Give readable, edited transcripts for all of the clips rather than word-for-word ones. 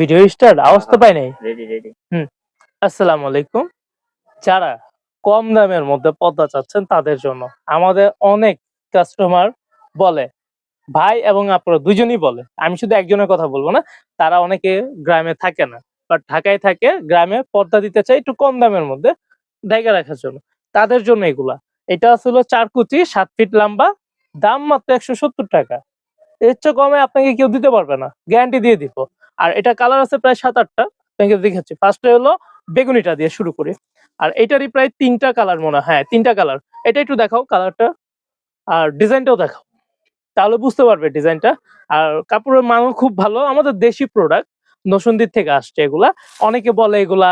Video start আওয়াজ তো পাই নাই। Ready ready. আসসালামু আলাইকুম। যারা কম দামের মধ্যে পর্দা চাচ্ছেন তাদের জন্য আমাদের অনেক কাস্টমার বলে, ভাই এবং আপনারা দুজনই বলে, আমি শুধু একজনের কথা বলবো না, তারা অনেকে গ্রামে থাকে না বাট ঢাকায় থাকে, গ্রামে পর্দা দিতে চায় একটু কম দামের মধ্যে ঢাকা রাখার জন্য, তাদের জন্য এগুলা। এটা আসলে 4 কুচি 7 ফিট লম্বা, দাম মাত্র 170 টাকা। এর চেয়ে কমে আপনাকে কেউ দিতে পারবে না, গ্যারান্টি দিয়ে দিব। আর এটা কালার আছে প্রায় 7-8টা, আপনাকে দেখাচ্ছি। ফার্স্টে হলো বেগুনিটা দিয়ে শুরু করি, আর এটারই প্রায় 3টা কালার মনে হয়, হ্যাঁ 3টা কালার। এটা একটু দেখাও কালারটা, আর ডিজাইনটাও দেখাও, তাহলে বুঝতে পারবে ডিজাইনটা। আর কাপড়ের মানও খুব ভালো, আমাদের দেশি প্রোডাক্ট, নরসিংদী থেকে আসছে এগুলা। অনেকে বলে এগুলা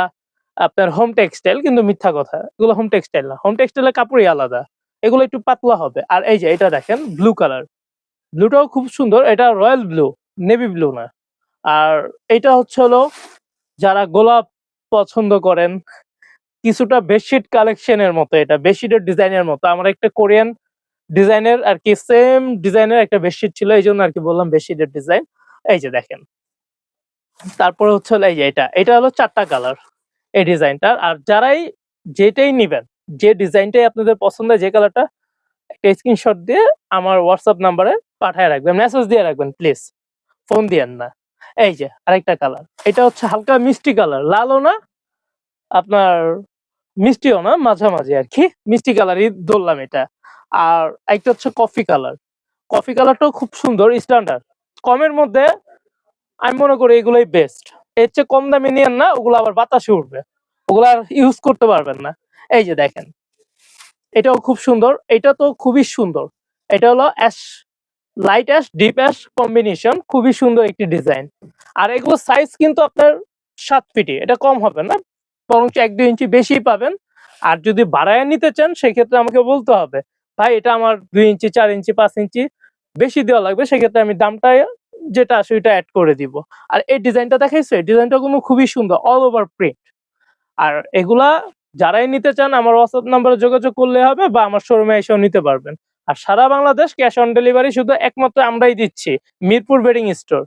আপনার হোম টেক্সটাইল, কিন্তু মিথ্যা কথা, এগুলো হোম টেক্সটাইল না, হোম টেক্সটাইলের কাপড়ই আলাদা, এগুলো একটু পাতলা হবে। আর এই যে এটা দেখেন ব্লু কালার, ব্লুটাও খুব সুন্দর, এটা রয়্যাল ব্লু, নেভি ব্লু না। আর এটা হচ্ছে হলো যারা গোলাপ পছন্দ করেন, কিছুটা বেডশিট কালেকশনের মতো, এটা বেডশিটের ডিজাইনের মতো। আমার একটা কোরিয়ান ডিজাইনের আর কি সেম ডিজাইনের একটা বেডশিট ছিল, এই জন্য আর কি বললাম বেডশিটের ডিজাইন। এই যে দেখেন, তারপরে হচ্ছে হলো এই যে এটা হলো 4টা কালার এই ডিজাইনটার। আর যারাই যেটাই নিবেন, যে ডিজাইনটাই আপনাদের পছন্দ, যে কালারটা, একটা স্ক্রিনশট দিয়ে আমার হোয়াটসঅ্যাপ নাম্বারে পাঠায় রাখবেন, মেসেজ দিয়ে রাখবেন প্লিজ, ফোন দিয়েন না। এই যে আরেকটা কালার, এটা হচ্ছে হালকা মিষ্টি কালার, লালও না আপনার মিষ্টিও না, মাঝামাঝি আর কি, মিষ্টি কালারই ধরলাম এটা। আর একটা হচ্ছে কফি কালার, কফি কালারটাও খুব সুন্দর, স্ট্যান্ডার্ড। কমের মধ্যে আমি মনে করি এগুলোই বেস্ট। এর চেয়ে কম দামে নিয়েন না, ওগুলো আবার বাতাসে উঠবে, ওগুলো আর ইউজ করতে পারবেন না। এই যে দেখেন, এটাও খুব সুন্দর, এটা তো খুবই সুন্দর। এটা হলো ash, light ash deep ash combination, খুবই সুন্দর একটি ডিজাইন। আর এগুলো সাইজ কিন্তু আপনার 7 ফিটই, এটা কম হবে না, বরং 1-2 ইঞ্চি বেশি পাবেন। আর যদি বাড়ায় নিতে চান সেক্ষেত্রে আমাকে বলতে হবে, ভাই এটা আমার 2 ইঞ্চি 4 ইঞ্চি 5 ইঞ্চি বেশি দেওয়া লাগবে, সেক্ষেত্রে আমি দামটা যেটা আসে ওইটা অ্যাড করে দিব। আর এই ডিজাইনটা দেখাইছে, এই ডিজাইনটা কোনো খুবই সুন্দর, অল ওভার প্রিন্ট। আর এগুলা যারাই নিতে চান আমার হোয়াটসঅ্যাপ নাম্বারে যোগাযোগ করলে হবে, বা আমার শোরুমে এসেও নিতে পারবেন। আর সারা বাংলাদেশ ক্যাশ অন ডেলিভারি শুধু একমাত্র আমরাই দিচ্ছি, মিরপুর বেডিং স্টোর।